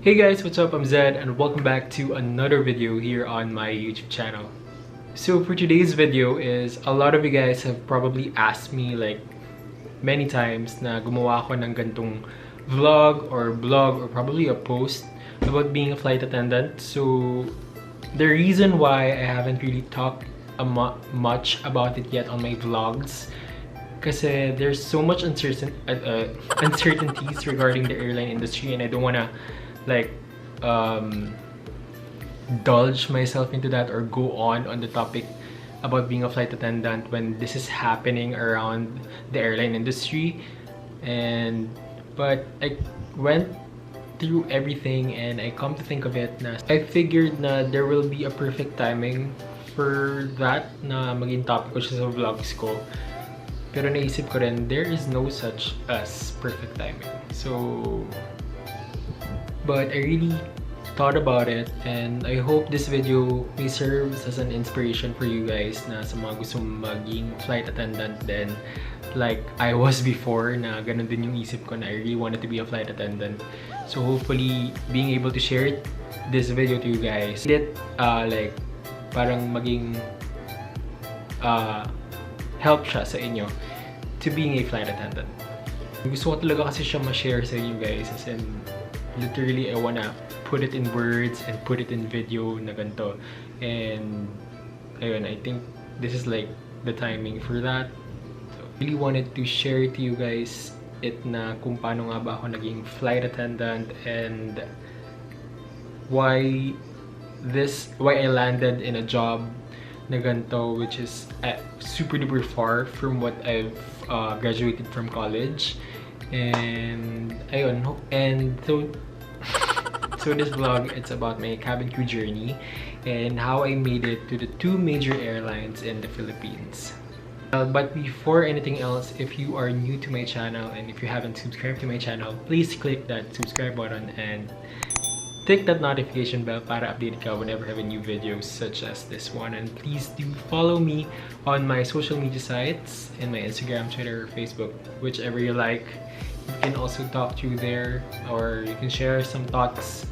Hey guys, what's up? I'm Zed and welcome back to another video here on my YouTube channel. So for today's video is a lot of you guys have probably asked me like many times na gumawa ako ng gantong vlog or blog or probably a post about being a flight attendant. So the reason why I haven't really talked much about it yet on my vlogs kasi there's so much uncertainties regarding the airline industry and I don't wanna like indulge myself into that or go on the topic about being a flight attendant when this is happening around the airline industry. But I went through everything and I come to think of it na I figured na there will be a perfect timing for that na maging topic ko siya sa vlogs ko. Pero naisip ko rin, there is no such as perfect timing. But I really thought about it and I hope this video may serve as an inspiration for you guys na sa mga gusto maging flight attendant then like I was before na ganun din yung isip ko na I really wanted to be a flight attendant. So hopefully being able to share this video to you guys like parang maging help siya sa inyo to being a flight attendant. Gusto ko talaga kasi siya ma-share sa inyo guys as in literally I wanna put it in words and put it in video na ganito. And ayun, I think this is like the timing for that. So, I really wanted to share to you guys it na kung paano nga ba ako naging flight attendant and why I landed in a job na ganito which is super duper far from what I've graduated from college. And ayun, and so this vlog, it's about my cabin crew journey and how I made it to the two major airlines in the Philippines. But before anything else, if you are new to my channel and if you haven't subscribed to my channel, please click that subscribe button and click that notification bell para updated ka whenever I have a new video such as this one. And please do follow me on my social media sites in my Instagram, Twitter, or Facebook, whichever you like. You can also talk through there or you can share some thoughts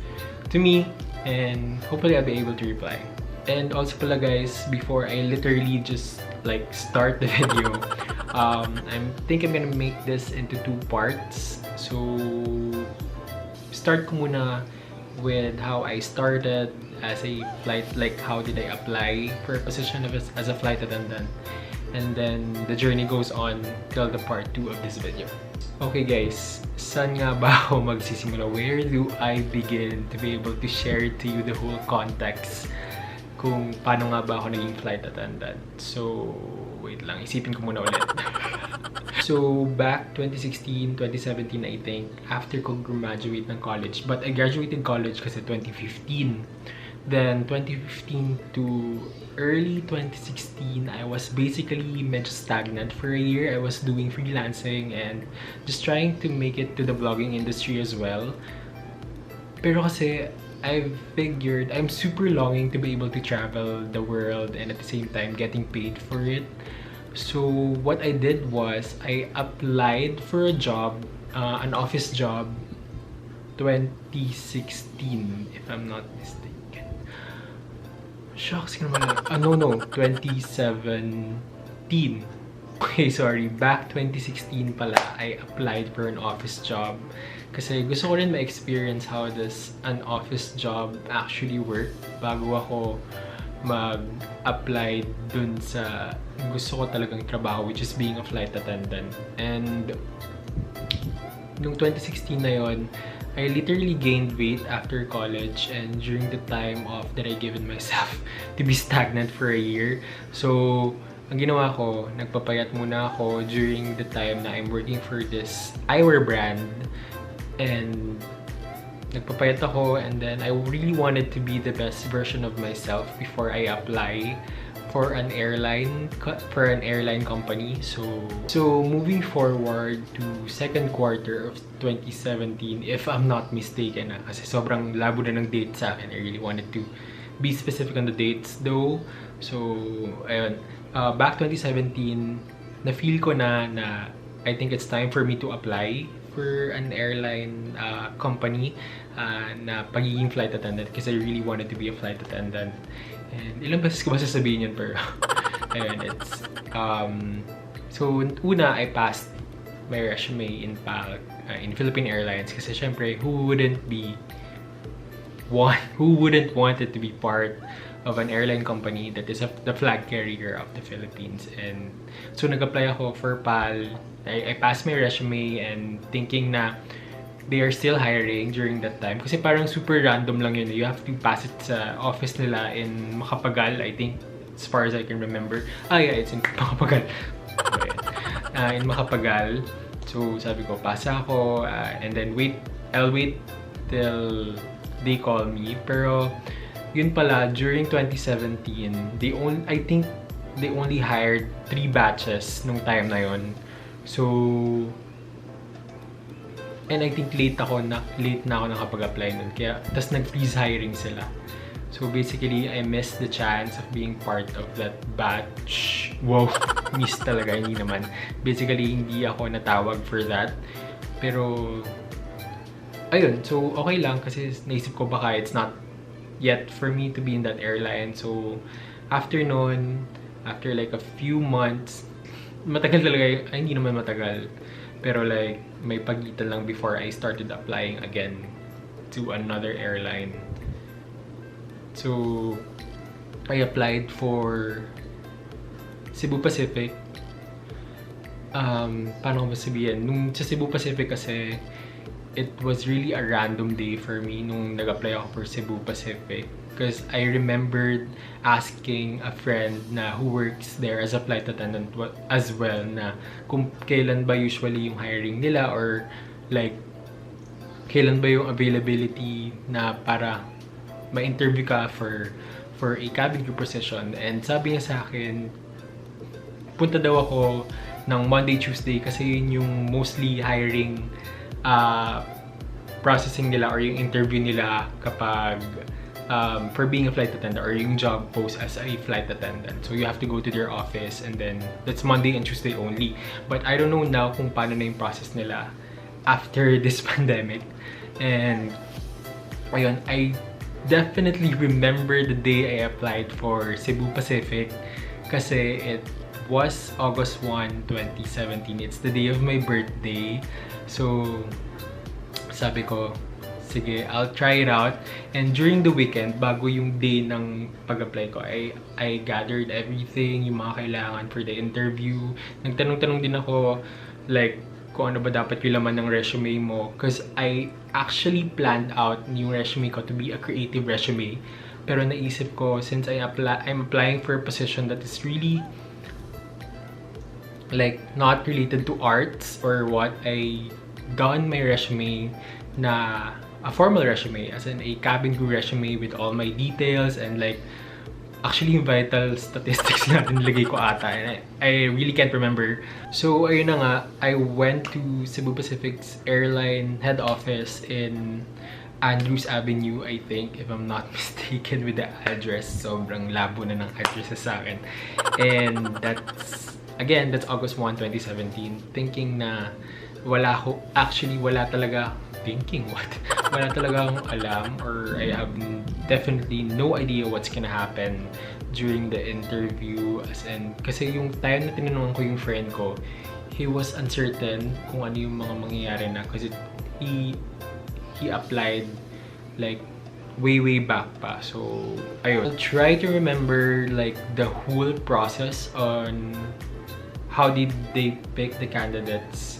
to me and hopefully I'll be able to reply. And also pala guys, before I literally just like start the video, I think I'm gonna make this into 2 parts. So start ko muna with how I started as a flight, like how did I apply for a position as a flight attendant, and then the journey goes on till the part 2 of this video. Okay guys, saan nga ba ako magsisimula? Where do I begin to be able to share to you the whole context kung paano nga ba ako naging flight attendant? So, wait lang, isipin ko muna ulit. So, back 2016, 2017, I think, after ko graduate ng college. But I graduated college kasi 2015. Then, 2015 to early 2016, I was basically medyo stagnant for a year. I was doing freelancing and just trying to make it to the vlogging industry as well. Pero kasi, I've figured I'm super longing to be able to travel the world and at the same time getting paid for it. So what I did was I applied for a job, an office job, 2016 if I'm not mistaken. Shucks, no, 2017. Okay, sorry, back 2016 pala, I applied for an office job. Kasi gusto ko rin ma-experience how does an office job actually work bago ako mag-apply dun sa gusto ko talagang trabaho, which is being a flight attendant. And nung 2016 na yon, I literally gained weight after college and during the time of that I given myself to be stagnant for a year. So, ang ginawa ko, nagpapayat muna ako during the time na I'm working for this eyewear brand. And nagpapayat ako and then I really wanted to be the best version of myself before I apply for an airline company. So moving forward to second quarter of 2017, if I'm not mistaken kasi sobrang labo na ng date sa akin. I really wanted to be specific on the dates though. So ayun, back 2017, na-feel ko na I think it's time for me to apply for an airline company na pagiging flight attendant because I really wanted to be a flight attendant. And ilang beses ko ba sasabihin yun, pero ayun, it's so una I passed my resume in Philippine Airlines kasi syempre who wouldn't want it to be part of an airline company that is the flag carrier of the Philippines. And so nag-apply ako for PAL. I passed my resume and thinking na they are still hiring during that time. Kasi parang super random lang yun. You have to pass it sa office nila in Macapagal, I think, as far as I can remember. Yeah, it's in Macapagal. In Macapagal. So sabi ko, pasa ako, and then I'll wait till they call me. Pero yun pala, during 2017, I think they only hired 3 batches nung time na yun. So, and I think late na ako nakapag-apply nun. Kaya, tas nag-freeze hiring sila. So basically, I missed the chance of being part of that batch. Wow, miss talaga, hindi naman. Basically, hindi ako natawag for that. Pero, ayun, so okay lang kasi naisip ko baka it's not yet for me to be in that airline. So, after like a few months, matagal talaga, ay hindi naman matagal. Pero like, may pagitan lang before I started applying again to another airline. So, I applied for Cebu Pacific. Paano ko ba sabihin? Nung sa Cebu Pacific kasi, it was really a random day for me nung nag-apply ako for Cebu Pacific. Because I remembered asking a friend who works there as a flight attendant as well na kung kailan ba usually yung hiring nila or like kailan ba yung availability na para ma-interview ka for a cabin crew position. And sabi niya sa akin, punta daw ako ng Monday, Tuesday kasi yun yung mostly hiring processing nila or yung interview nila kapag for being a flight attendant or yung job post as a flight attendant. So you have to go to their office and then that's Monday and Tuesday only. But I don't know now kung paano na yung process nila after this pandemic. And ayun, I definitely remember the day I applied for Cebu Pacific kasi it was August 1, 2017. It's the day of my birthday. So sabi ko, sige, I'll try it out. And during the weekend, bago yung day ng pag-apply ko, I gathered everything, yung mga kailangan for the interview. Nagtanong-tanong din ako, like, kung ano ba dapat yung laman ng resume mo. Because I actually planned out yung resume ko to be a creative resume. Pero naisip ko, since I'm applying for a position that is really like not related to arts or what, I done my resume na a formal resume, as in a cabin crew resume with all my details and like actually yung vital statistics natin nilagay ko ata and I really can't remember. So ayun na nga, I went to Cebu Pacific's airline head office in Andrews Avenue, I think, if I'm not mistaken with the address. Sobrang labo na ng address sa akin. And that's August 1, 2017. Thinking na wala talaga akong alam or I have definitely no idea what's gonna happen during the interview. As in, kasi yung time na tinanong ko yung friend ko, he was uncertain kung ano yung mga mangyayari na kasi he applied like way back pa. So ayun, I'll try to remember like the whole process on how did they pick the candidates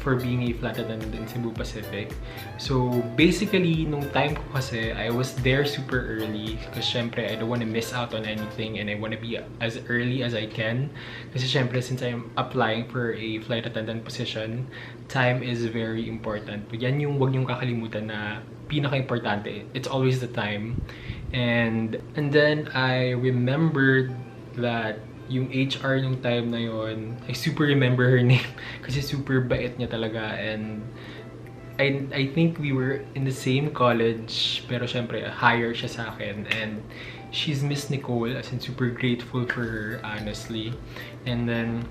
for being a flight attendant in Cebu Pacific. So basically, nung time ko kasi, I was there super early because syempre I don't want to miss out on anything and I want to be as early as I can. Kasi syempre, since I'm applying for a flight attendant position, time is very important. Yan yung wag niyong kakalimutan na pinaka-importante. It's always the time. And then I remembered that yung HR nung time na yon, I super remember her name kasi super bait niya talaga. And I think we were in the same college, pero syempre higher siya sa akin, and she's Miss Nicole, as in super grateful for her, honestly. And then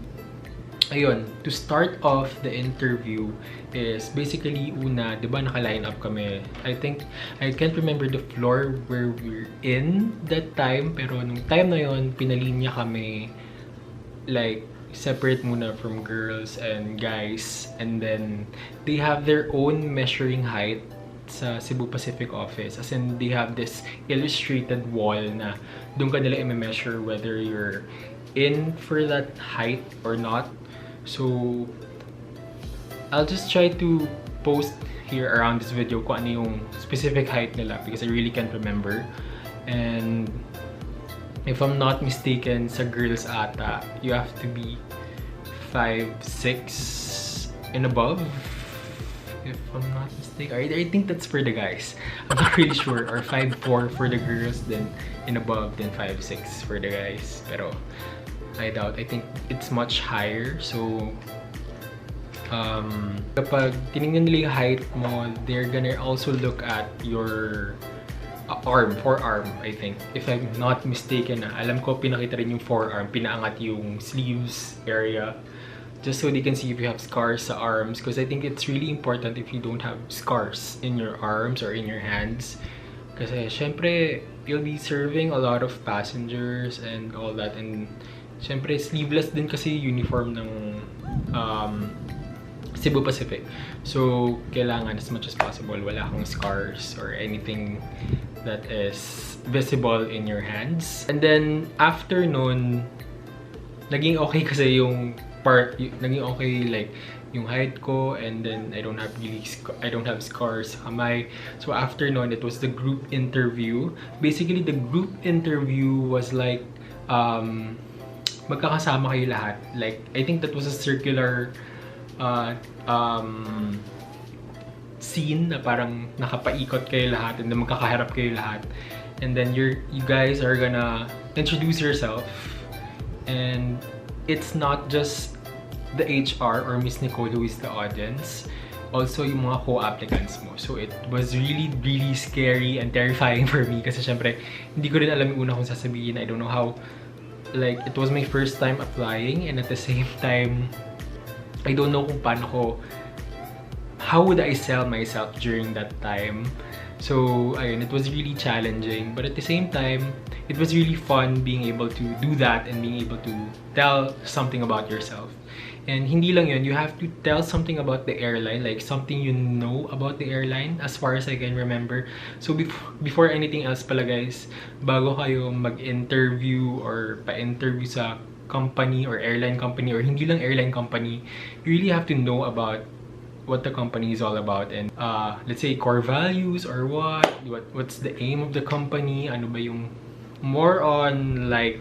ayun, to start off the interview is basically una, 'di ba naka-line up kami. I think I can't remember the floor where we're in that time, pero nung time na yon pinalinya kami like separate muna from girls and guys, and then they have their own measuring height sa Cebu Pacific office. As in, they have this illustrated wall na doon ka nila i-measure whether you're in for that height or not. So, I'll just try to post here around this video kung ano yung specific height nila because I really can't remember. And if I'm not mistaken, sa girls ata, you have to be 5'6" and above. If I'm not mistaken. I think that's for the guys. I'm not really sure. Or 5'4" for the girls, then and above, then 5'6" for the guys. Pero I doubt. I think it's much higher. So, kapag tinignan nila yung height mo, they're gonna also look at your forearm, I think. If I'm not mistaken, alam ko pinakita rin yung forearm, pinaangat yung sleeves area. Just so they can see if you have scars sa arms. Because I think it's really important if you don't have scars in your arms or in your hands. Kasi syempre, you'll be serving a lot of passengers and all that. And syempre, sleeveless din kasi uniform ng Cebu Pacific. So, kailangan as much as possible wala kang scars or anything that is visible in your hands. And then, after nun, naging okay kasi yung naging okay like yung height ko, and then I don't have scars sa kamay. So after nun, it was the group interview. Basically, the group interview was like magkakasama kayo lahat. Like, I think that was a circular scene na parang nakapaikot kayo lahat and then magkakaharap kayo lahat. And then you guys are gonna introduce yourself, and it's not just the HR or Miss Nicole who is the audience, also yung mga co-applicants mo. So it was really, really scary and terrifying for me kasi syempre hindi ko rin alam yung una kong sasabihin. I don't know how, like, it was my first time applying, and at the same time, I don't know kung paano ko, how would I sell myself during that time. So, ayun, it was really challenging. But at the same time, it was really fun being able to do that and being able to tell something about yourself. And hindi lang yun, you have to tell something about the airline, like something you know about the airline, as far as I can remember. So before anything else pala guys, bago kayo mag-interview or pa-interview sa company or airline company or hindi lang airline company, you really have to know about what the company is all about, and let's say core values or what's the aim of the company, ano ba yung more on like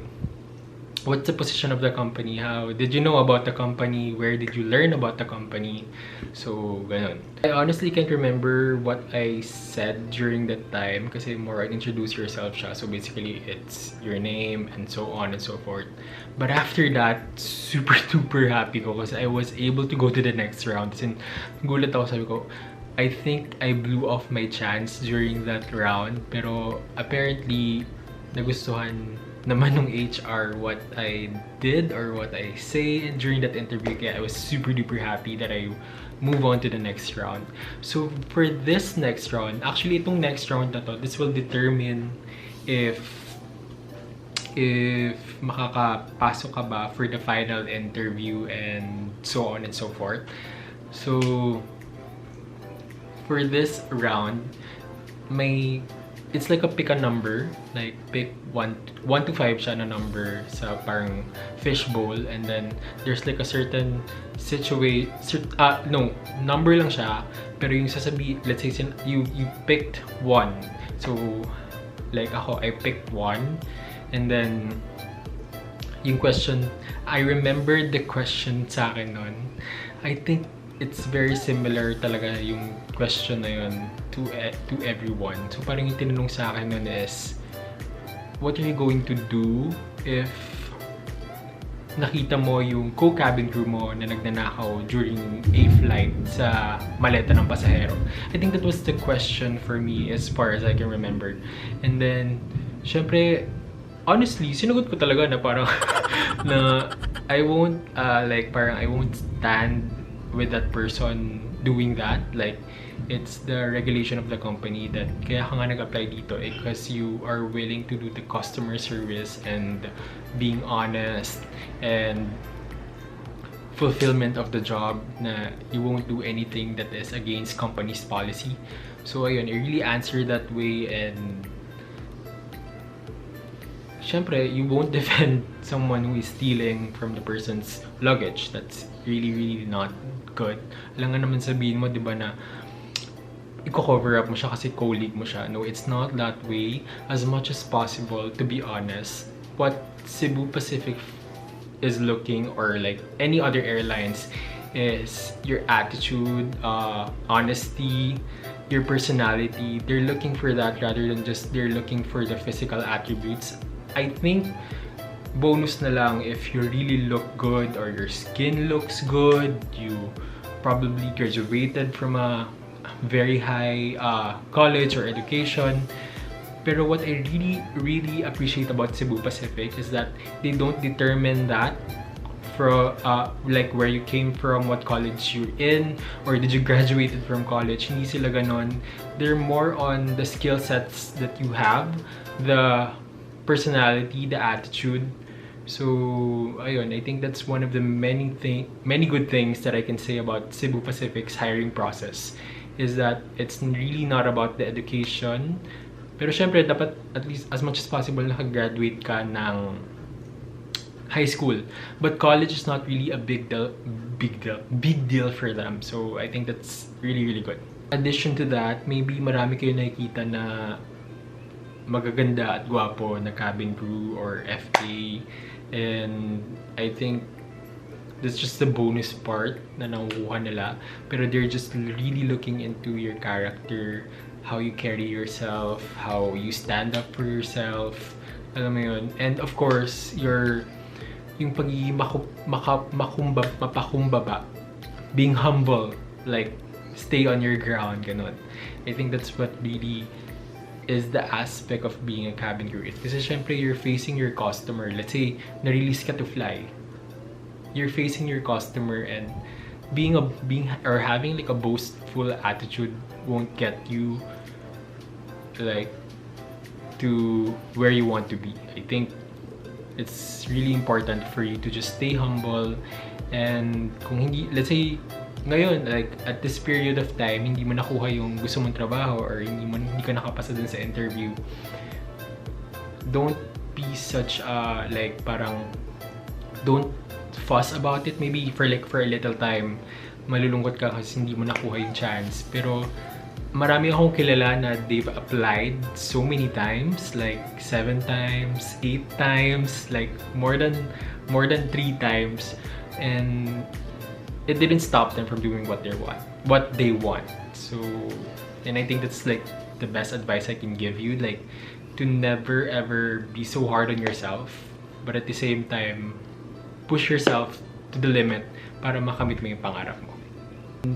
what's the position of the company, how did you know about the company, where did you learn about the company. So ganun. I honestly can't remember what I said during that time kasi more on introduce yourself siya. So basically it's your name and so on and so forth. But after that, super duper happy ko kasi I was able to go to the next round. Kasi gulat ako, sabi ko, I think I blew off my chance during that round, pero apparently nagustuhan naman ng HR what I did or what I say during that interview, kaya I was super duper happy that I move on to the next round. So for this next round, actually itong next round na to, this will determine if makakapasok ka ba for the final interview and so on and so forth. So for this round, it's like a pick a number, like pick 1 to 5 siya na number sa parang fishbowl, and then there's like a certain number lang siya, pero yung sasabi, let's say you picked 1. So like ako, I picked 1, and then yung question, I remember the question sa akin nun. I think it's very similar talaga yung question na yun to everyone. So parang yung tinanong sa akin nun is, what are you going to do if nakita mo yung co-cabin crew mo na nagnanakaw during a flight sa maleta ng pasahero? I think that was the question for me as far as I can remember. And then, syempre, honestly, sinagot ko talaga na parang na I won't like parang I won't stand with that person doing that. Like it's the regulation of the company that kaya ka nga nag-apply dito because you are willing to do the customer service and being honest and fulfillment of the job, na you won't do anything that is against company's policy. So ayun, I really answer that way, and syempre, you won't defend someone who is stealing from the person's luggage. That's really not good. Alam nga naman sabihin mo, di ba, na i-cover up mo siya kasi colleague mo siya. No, it's not that way. As much as possible, to be honest, what Cebu Pacific is looking, or like any other airlines, is your attitude, honesty, your personality. They're looking for that rather than just they're looking for the physical attributes. I think bonus na lang if you really look good or your skin looks good, you probably graduated from a very high college or education. Pero what I really appreciate about Cebu Pacific is that they don't determine that from like where you came from, what college you're in, or did you graduated from college. Hindi sila ganon. They're more on the skill sets that you have, the personality, the attitude. So ayun, I think that's one of the many good things that I can say about Cebu Pacific's hiring process, is that it's really not about the education. Pero syempre, dapat at least as much as possible nakagraduate ka ng high school. But college is not really a big deal for them. So I think that's really good. In addition to that, maybe marami kayo nakikita na magaganda at gwapo na cabin crew or FA. And I think that's just the bonus part na nakukuha nila. Pero they're just really looking into your character, how you carry yourself, how you stand up for yourself, alam mo yun. And of course, yung pagiging mapakumbaba, being humble, like stay on your ground, ganon. I think that's what really is the aspect of being a cabin crew. Kasi syempre, you're facing your customer. Let's say, na-release ka to fly. You're facing your customer, and having like a boastful attitude won't get you like to where you want to be. I think it's really important for you to just stay humble, and kung hindi, let's say ngayon, like at this period of time, hindi mo nakuha yung gusto mong trabaho, or hindi ka nakapasa dun sa interview, don't be such a like parang don't fuss about it. Maybe for a little time malulungkot ka kasi hindi mo nakuha yung chance, pero marami akong kilala na they've applied so many times, like 7 times, 8 times, like more than 3 times, and it didn't stop them from doing what they want. So, and I think that's like the best advice I can give you, like to never ever be so hard on yourself, but at the same time push yourself to the limit para makamit mo yung pangarap mo.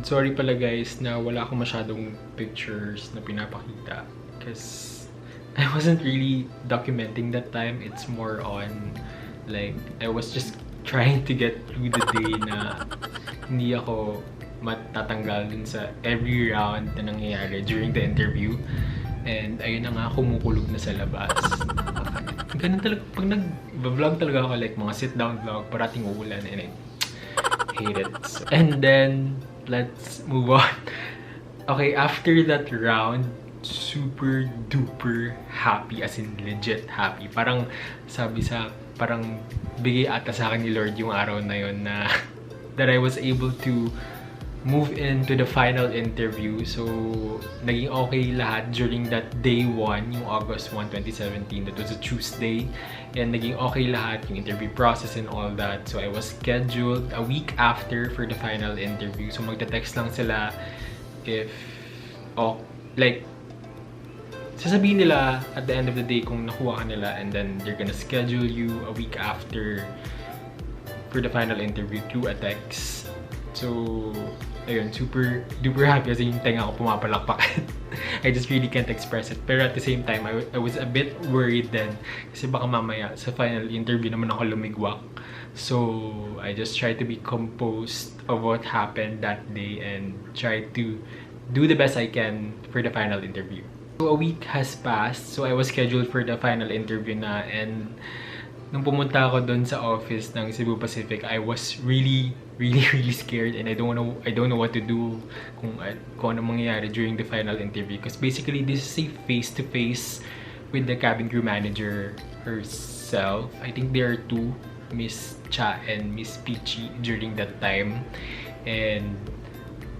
Sorry pala guys na wala akong masyadong pictures na pinapakita because I wasn't really documenting that time. It's more on like I was just trying to get through the day na hindi ako matatanggal dun sa every round na nangyayari during the interview. And ayun na nga, kumukulog na sa labas. Ganun talaga, pag nag-vlog talaga ako, like mga sit-down vlog, parating uulan, and I hate it. So, and then, let's move on. Okay, after that round, super duper happy, as in legit happy. Parang parang bigay ata sa akin ni Lord yung araw na yun na that I was able to move into the final interview. So, naging okay lahat during that day 1, yung August 1, 2017. That was a Tuesday. And naging okay lahat, yung interview process and all that. So, I was scheduled a week after for the final interview. So, magte-text lang sila if, like, sasabihin nila at the end of the day kung nakuha ka nila, and then they're gonna schedule you a week after for the final interview through a text. So, ayun, super duper happy kasi yung tenga ko pumapalakpak. I just really can't express it. Pero at the same time, I was a bit worried then. Kasi baka mamaya sa final interview naman ako lumigwak. So, I just tried to be composed of what happened that day and try to do the best I can for the final interview. So, a week has passed. So, I was scheduled for the final interview na, and nung pumunta ako doon sa office ng Cebu Pacific, I was really scared, and I don't know what to do kung ano mangyayari during the final interview, because basically this is a face-to-face with the cabin crew manager herself. I think there are two, Miss Cha and Miss Peachy, during that time, and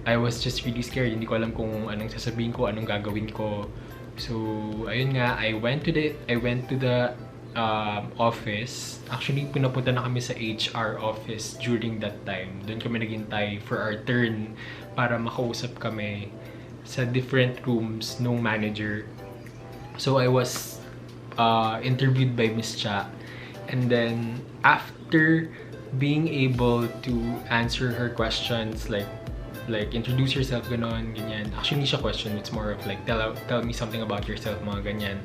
I was just really scared. Hindi ko alam kung anong sasabihin ko, anong gagawin ko. So ayun nga, I went to the office. Actually, pinapunta na kami sa HR office during that time. Doon kami naghintay for our turn para makausap kami sa different rooms nung manager. So I was interviewed by Miss Cha, and then after being able to answer her questions, like introduce yourself, ganon, ganyan. Actually, hindi siya question, it's more of like tell me something about yourself, mga ganyan.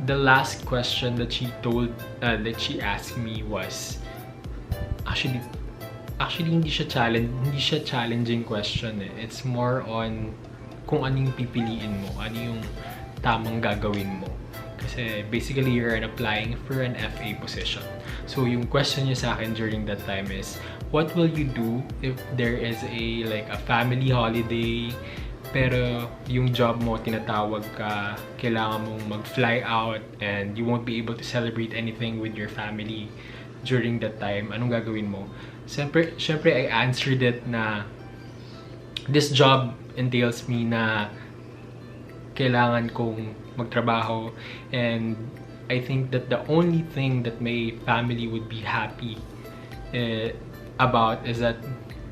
The last question that she asked me was actually hindi siya challenging question eh. It's more on kung ano yung pipiliin mo, ano yung tamang gagawin mo. Kasi basically you're applying for an FA position. So yung question niya sa akin during that time is, what will you do if there is a family holiday, pero yung job mo, tinatawag ka, kailangan mong mag-fly out, and you won't be able to celebrate anything with your family during that time? Anong gagawin mo? Siyempre, I answered it na this job entails me na kailangan kong magtrabaho, and I think that the only thing that my family would be happy about is that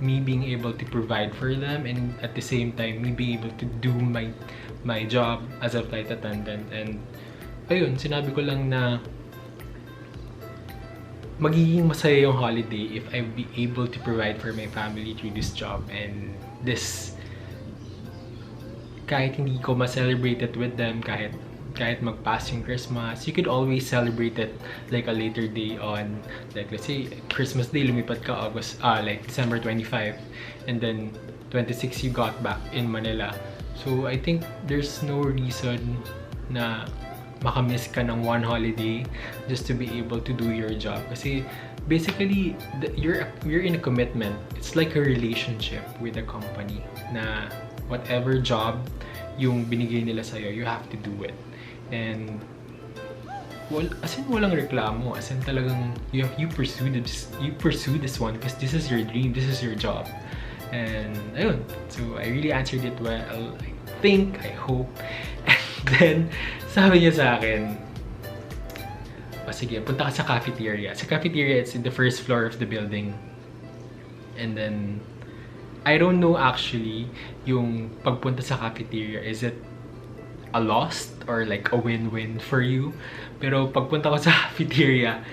me being able to provide for them, and at the same time me being able to do my job as a flight attendant. And ayun, sinabi ko lang na magiging masaya yung holiday if I be able to provide for my family through this job, and this, kahit hindi ko ma-celebrate it with them, kahit mag-pass yung Christmas, you could always celebrate it like a later day on, like let's say Christmas Day, lumipat ka December 25, and then 26 you got back in Manila. So I think there's no reason na makamiss ka ng one holiday just to be able to do your job. Kasi basically you're in a commitment. It's like a relationship with a company na whatever job yung binigay nila sa'yo, you have to do it. And as in walang reklamo, as in talagang you pursue this one because this is your dream, this is your job. And ayun, so I really answered it well, I hope. And then sabi niya sa akin, sige, punta ka sa cafeteria. Sa cafeteria, it's in the first floor of the building. And then I don't know actually yung pagpunta sa cafeteria, is it a loss or like a win-win for you? Pero pagpunta ko sa cafeteria,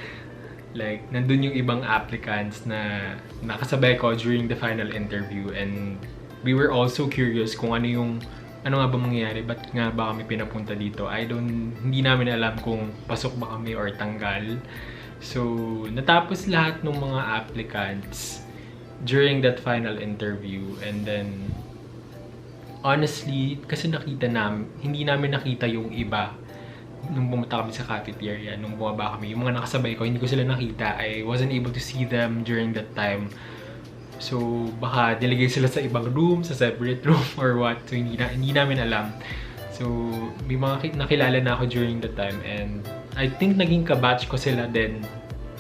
like nandun yung ibang applicants na nakasabay ko during the final interview, and we were also curious kung ano nga ba mangyayari, ba't nga ba kami pinapunta dito. Hindi namin alam kung pasok ba kami or tanggal. So natapos lahat ng mga applicants during that final interview, and then honestly, kasi hindi namin nakita yung iba nung pumunta kami sa cafeteria, nung bumaba kami. Yung mga nakasabay ko, hindi ko sila nakita. I wasn't able to see them during that time. So, baka nilagay sila sa ibang room, sa separate room, or what. So, hindi namin alam. So, may mga nakilala na ako during that time, and I think naging kabatch ko sila din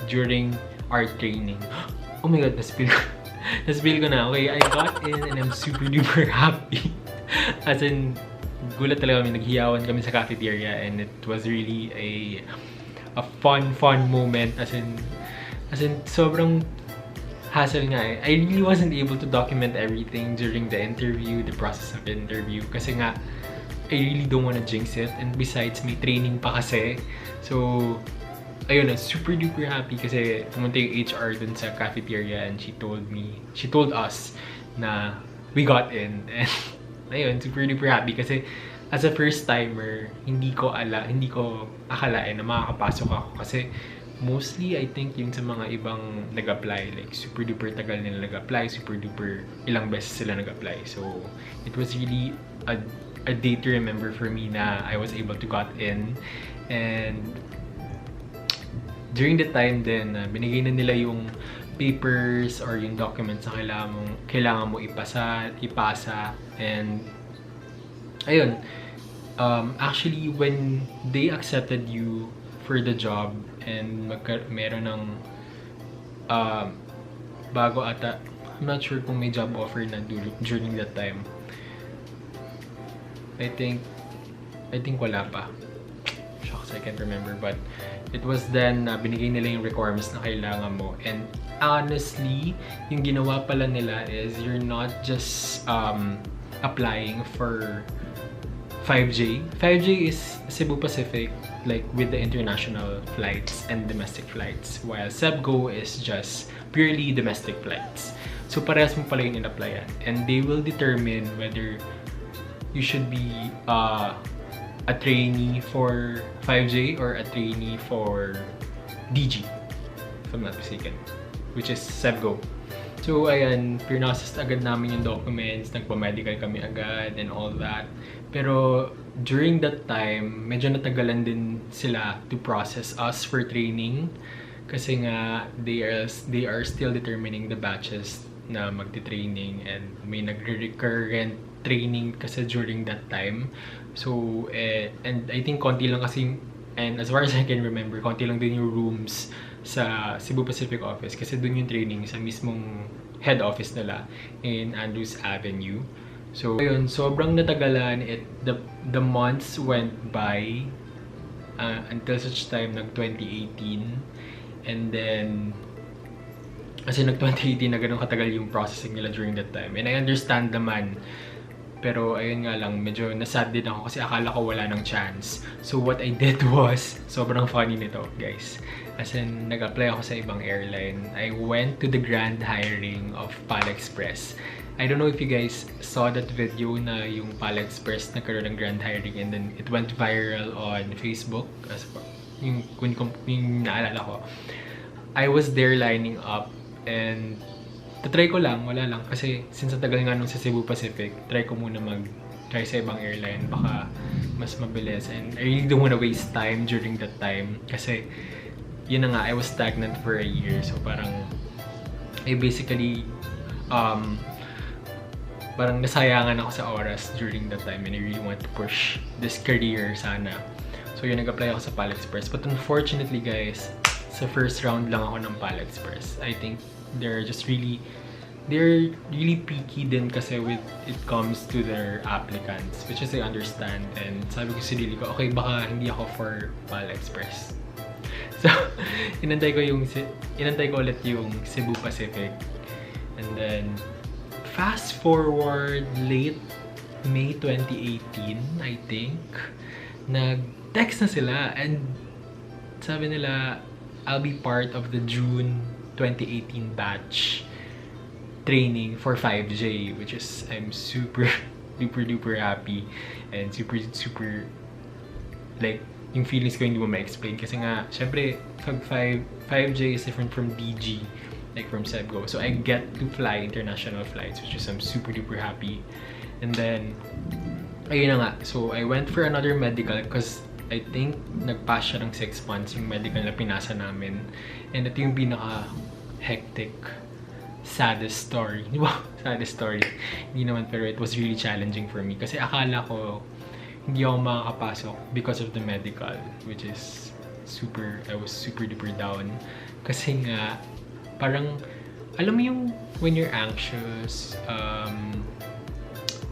during our training. Oh my God, naspill ko na. Okay, I got in and I'm super duper happy. As in, gulat talaga kami, naghiyawan kami sa cafeteria, and it was really a fun moment. As in sobrang hassle nga eh. I really wasn't able to document everything during the interview, the process of the interview, kasi nga I really don't wanna jinx it, and besides may training pa kasi. So ayun, I'm super duper happy kasi pumunta yung HR dun sa cafeteria, and she told us na we got in, and ayun, super duper happy kasi as a first timer, hindi ko akalain na makakapasok ako kasi mostly I think yung sa mga ibang nag-apply, like super duper tagal nila nag-apply, super duper ilang beses sila nag-apply. So it was really a day to remember for me na I was able to got in. And during the time din, binigay na nila yung papers or yung documents na kailangan mo ipasa. And ayun, actually when they accepted you for the job and meron ng bago ata, I'm not sure kung may job offer na during that time. I think wala pa. Shucks, I can't remember, but it was then binigay nila yung requirements na kailangan mo. And honestly, yung ginawa pala nila is you're not just applying for 5J. 5J is Cebu Pacific, like with the international flights and domestic flights, while CEBGO is just purely domestic flights. So parehas mo pala yung in-applyan. And they will determine whether you should be a trainee for 5J or a trainee for DG, if I'm not mistaken, which is CEBGO. So ayan, pinocess agad namin yung documents, nagpa-medical kami agad and all that. Pero during that time, medyo natagalan din sila to process us for training kasi nga they are still determining the batches na magti-training, and may nagre-recurrent training kasi during that time. So and I think konti lang kasi, and as far as I can remember, konti lang din yung rooms sa Cebu Pacific office kasi dun yung training sa mismong head office nila in Andrews Avenue. So ayun, sobrang natagalan. The months went by until such time nag 2018, and then kasi nag 2018 na ganun katagal yung processing nila during that time. And I understand naman, pero ayun nga lang, medyo nasad din ako kasi akala ko wala ng chance. So what I did was, sobrang funny nito guys. As in, nag-apply ako sa ibang airline. I went to the grand hiring of PAL Express. I don't know if you guys saw that video na yung PAL Express nagkaroon ng grand hiring, and then it went viral on Facebook. As yung naalala ko. I was there lining up, and tatry ko lang, wala lang. Kasi since ang tagal nga nung sa Cebu Pacific, try ko muna mag-try sa ibang airline. Baka mas mabilis. And I really don't wanna waste time during that time. Kasi yun na nga, I was stagnant for a year. So parang, I basically, parang nasayangan ako sa oras during that time. And I really want to push this career sana. So yun, nag-apply ako sa PAL Express. But unfortunately guys, sa first round lang ako ng PAL Express. I think they're really picky din kasi with it comes to their applicants, which is I understand. And sabi ko sa sarili ko, okay, baka hindi ako for PAL Express. So, inantay ko ulit yung Cebu Pacific. And then, fast forward late May 2018, I think, nag-text na sila and sabi nila, I'll be part of the June 2018 batch training for 5J, which is, I'm super duper happy and super like, yung feelings ko hindi mo ma-explain kasi nga, syempre, 5J is different from DG, like from CEBGO. So I get to fly international flights, which is I'm super duper happy. And then, ayun na nga, so I went for another medical because I think nag-pass siya ng 6 months yung medical na pinasa namin. And ito yung pinaka-hectic, saddest story. Di ba? Saddest story. Hindi naman, pero it was really challenging for me. Kasi akala ko hindi ako makakapasok because of the medical. Which is I was super duper down. Kasi nga, parang, alam mo yung when you're anxious,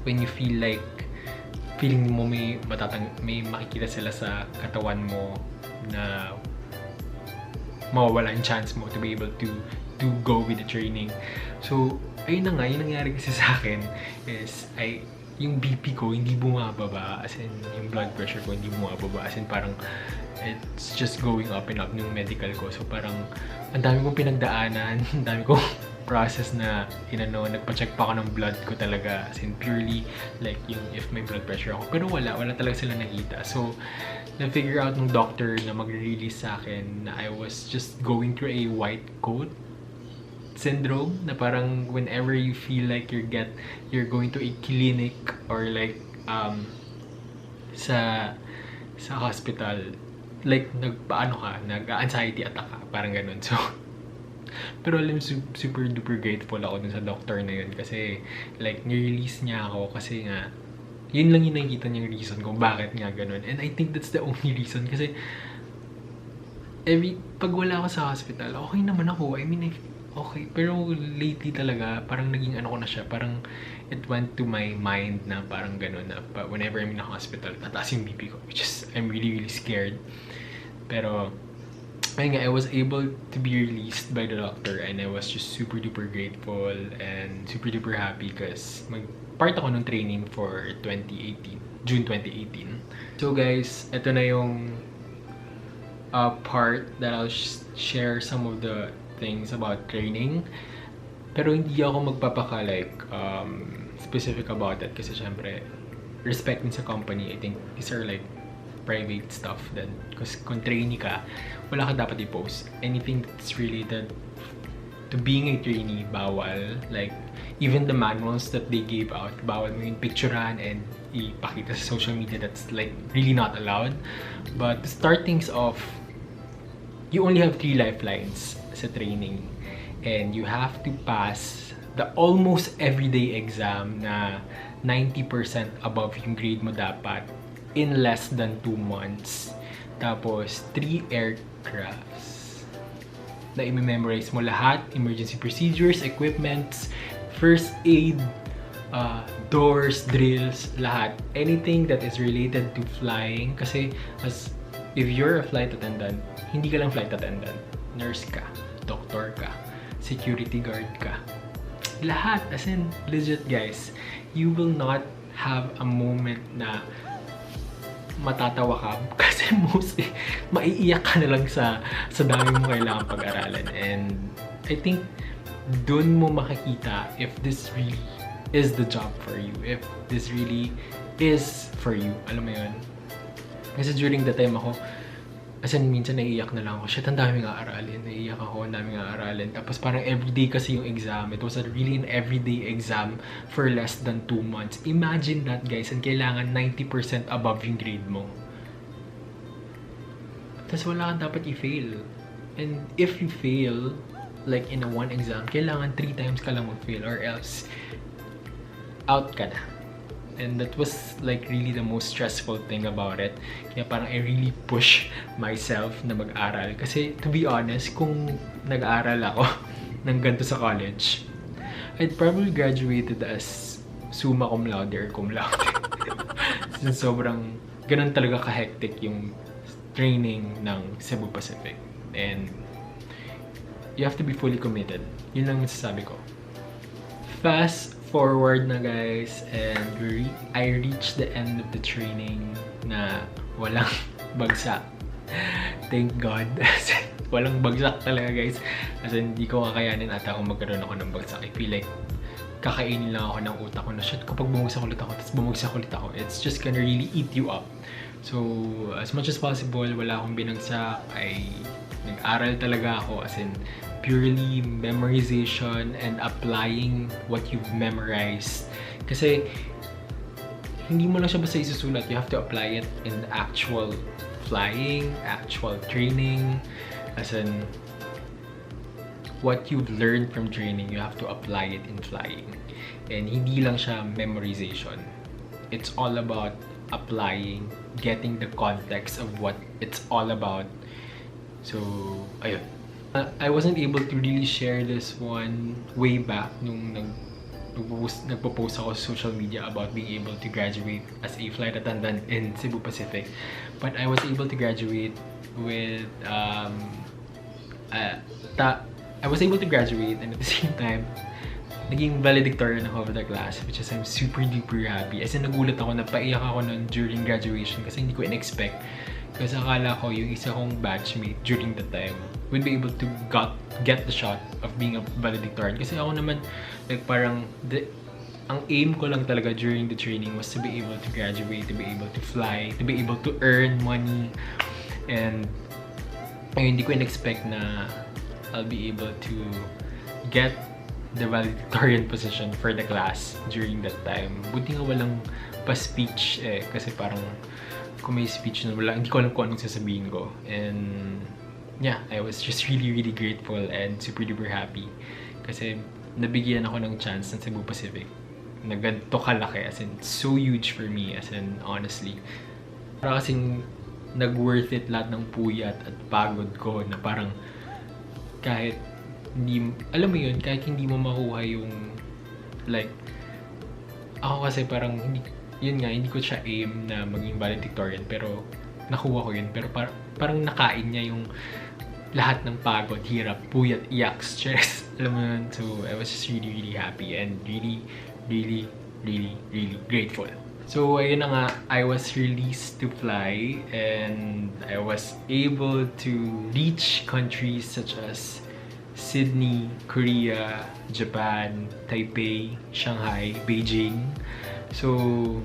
when you feel like feeling mo may makikita sila sa katawan mo na mawawala yung chance mo to be able to go with the training. So, ayun na nga, yung nangyari kasi sa akin is yung BP ko hindi bumababa, as in yung blood pressure ko hindi bumababa, as in parang it's just going up and up yung medical ko. So parang ang dami kong pinagdaanan, ang dami kong process na, nagpa-check pa ako ng blood ko talaga. As in, purely, like, yung if may blood pressure ako. Pero wala talaga sila nakita. So, na-figure out ng doctor na mag-release sa akin na I was just going through a white coat syndrome, na parang whenever you feel like you're going to a clinic or like sa hospital, like nag-anxiety attack ka, parang ganun. So pero alam, super duper grateful ako dun sa doctor na yun kasi like ni-release niya ako kasi nga yun lang yung nakikita niyang reason kung bakit nga ganun. And I think that's the only reason kasi pag wala ako sa hospital, okay naman ako. I mean, okay. Pero lately talaga, parang naging ko na siya. Parang it went to my mind na parang ganun na whenever I'm in a hospital, tataas yung BP ko. Which is, I'm really, really scared. Pero, ayun nga, I was able to be released by the doctor and I was just super duper grateful and super duper happy because part ako ng training for June 2018. So guys, ito na yung part that I'll share some of the things about training. Pero hindi ako magpapaka like specific about it kasi syempre respect din sa company. I think these are like private stuff then because kung trainee ka, wala ka dapat i-post. Anything that's related to being a trainee, bawal. Like even the manuals that they gave out, bawal mo yung picturean and ipakita sa social media. That's like really not allowed. But to start things off, you only have 3 lifelines sa training and you have to pass the almost everyday exam na 90% above yung grade mo dapat in less than 2 months. Tapos 3 aircrafts na i-memorize mo lahat, emergency procedures, equipments, first aid, doors, drills, lahat. Anything that is related to flying kasi if you're a flight attendant, hindi ka lang flight attendant. Nurse ka, doctor ka, security guard ka. Lahat, as in, legit guys, you will not have a moment na matatawa ka kasi mostly maiiyak ka na lang sa dami mo kailangan pag-aralan. And I think dun mo makikita if this really is the job for you, if this really is for you. Alam mo yun? Kasi during the time ako, as in, minsan naiiyak na lang ako. Shit, ang daming aaralin. Naiiyak ako, ang daming aaralin. Tapos parang everyday kasi yung exam. It was really an everyday exam for less than 2 months. Imagine that, guys. And kailangan 90% above yung grade mo. Tapos wala kang dapat i-fail. And if you fail, like in a 1 exam, kailangan 3 times ka lang mag-fail or else out ka na. And that was like really the most stressful thing about it. Kaya parang I really push myself na mag-aral. Kasi to be honest, kung nag-aral ako ng ganito sa college, I'd probably graduated as summa cum laude or cum laude. Since sobrang ganun talaga ka-hectic yung training ng Cebu Pacific. And you have to be fully committed. Yun lang masasabi ko. Fast forward na guys, and I reached the end of the training na walang bagsak. Thank God. Walang bagsak talaga guys. Kasi hindi ko kakayanin ata kung magkaroon ako ng bagsak. I feel like kakainin lang ako ng utak ko na shit, kapag bumagsak ulit ako, tapos bumagsak ulit ako, it's just gonna really eat you up. So as much as possible, wala akong binagsak. Nag-aral talaga ako, as in purely memorization and applying what you've memorized. Kasi hindi mo lang siya basta isusulat. You have to apply it in actual flying, actual training. As in, what you've learned from training, you have to apply it in flying. And hindi lang siya memorization. It's all about applying, getting the context of what it's all about. So, ayun. I wasn't able to really share this one way back nung nagpo-post ako sa social media about being able to graduate as a flight attendant in Cebu Pacific. But I was able to graduate with I was able to graduate, and at the same time naging valedictorian ako of the class, which is I'm super duper happy. As in, nagulat ako, napaiyak ako nun during graduation kasi hindi ko in-expect. Kasi akala ko yung isa kong batchmate during the time would be able to get the shot of being a valedictorian. Kasi ako naman, like parang, ang aim ko lang talaga during the training was to be able to graduate, to be able to fly, to be able to earn money. And ayun, hindi ko in-expect na I'll be able to get the valedictorian position for the class during that time. Buti nga walang pa-speech eh, kasi parang kung may speech na wala, hindi ko alam kung anong sasabihin ko. And yeah, I was just really grateful and super duper happy kasi nabigyan ako ng chance ng Cebu Pacific na ganito kalaki, as in so huge for me, as in honestly. Para kasing nag-worth it lahat ng puyat at pagod ko na parang kahit hindi, alam mo yun, kahit hindi mo makuha yung like, ako kasi parang yun nga, hindi ko siya aim na maging valedictorian, pero nakuha ko yun. Pero parang nakain niya yung lahat ng pagod, hirap, puyat, iyak, stress. Alam mo yun? So, I was just really happy and really grateful. So, ayun na nga, I was released to fly and I was able to reach countries such as Sydney, Korea, Japan, Taipei, Shanghai, Beijing. So,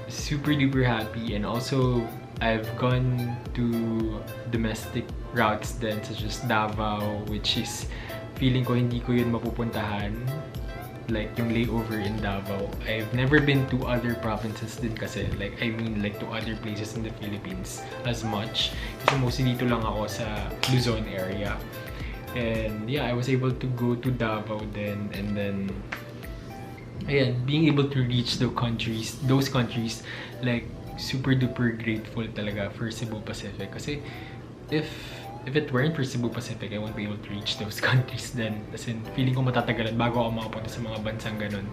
super duper happy. And also, I've gone to domestic routes then, such as Davao, which is feeling ko hindi ko yun mapupuntahan. Like yung layover in Davao. I've never been to other provinces din kasi. Like, I mean like to other places in the Philippines as much. Kasi mostly dito lang ako sa Luzon area. And yeah, I was able to go to Davao then, and then ayan, being able to reach those countries, like super duper grateful talaga for Cebu Pacific. Kasi if it weren't for Cebu Pacific, I won't be able to reach those countries then. As in, feeling ko matatagalan bago ako makapunta sa mga bansang ganun.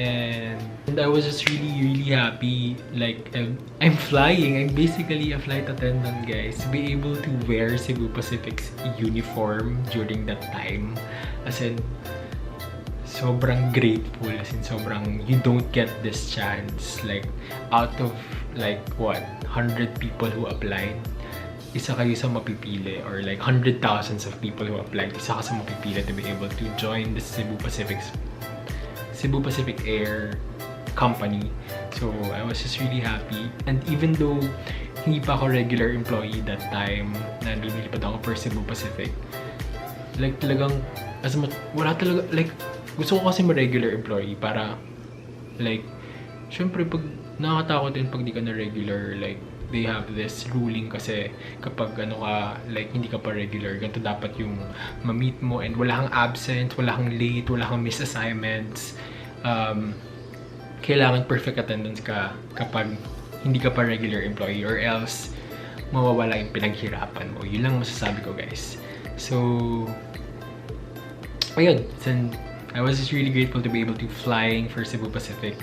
And I was just really happy. Like, I'm flying. I'm basically a flight attendant, guys. To be able to wear Cebu Pacific's uniform during that time. As in, sobrang grateful. As in, sobrang, you don't get this chance. Like, out of, like, what, 100 people who applied, isa kayo sa mapipili, or like 100,000 of people who applied, isa ka sa mapipili to be able to join the Cebu Pacific Air company. So I was just really happy. And even though hindi pa ako regular employee that time na lumilipad ako for Cebu Pacific, like talagang wala talaga, like gusto ko kasi ma-regular employee para like syempre pag nakakatakot din pag di ka na regular, like they have this ruling kasi kapag like hindi ka pa regular, ganito dapat yung ma-meet mo, and wala kang absent, wala kang late, wala kang miss assignments. Kailangan perfect attendance ka kapag hindi ka pa regular employee, or else mawawala yung pinaghirapan mo. Yun lang masasabi ko, guys. So ayun, I was just really grateful to be able to flying for Cebu Pacific.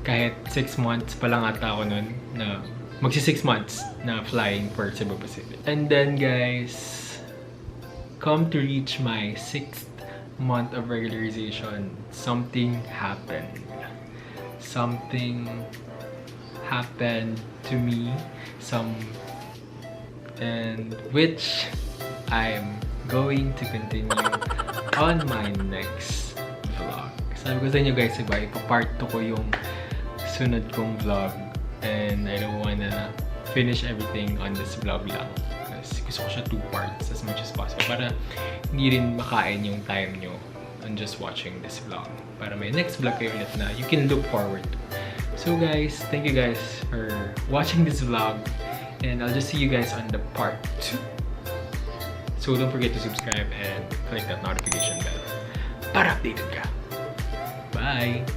Kahit 6 months pa lang ata ako nun na magsi 6 months na flying for Cebu Pacific. And then, guys, come to reach my 6th month of regularization, something happened. Something happened to me, and which I'm going to continue on my next vlog. Sabi ko sa inyo, guys, diba, ipapart 2 ko yung sunod kong vlog. And I don't wanna finish everything on this vlog lang. Kasi gusto ko siya 2 parts as much as possible. Para hindi rin makain yung time nyo on just watching this vlog. Para may next vlog kayo ulit na you can look forward to. So guys, thank you guys for watching this vlog. And I'll just see you guys on the part 2. So don't forget to subscribe and click that notification bell para updated ka. Bye!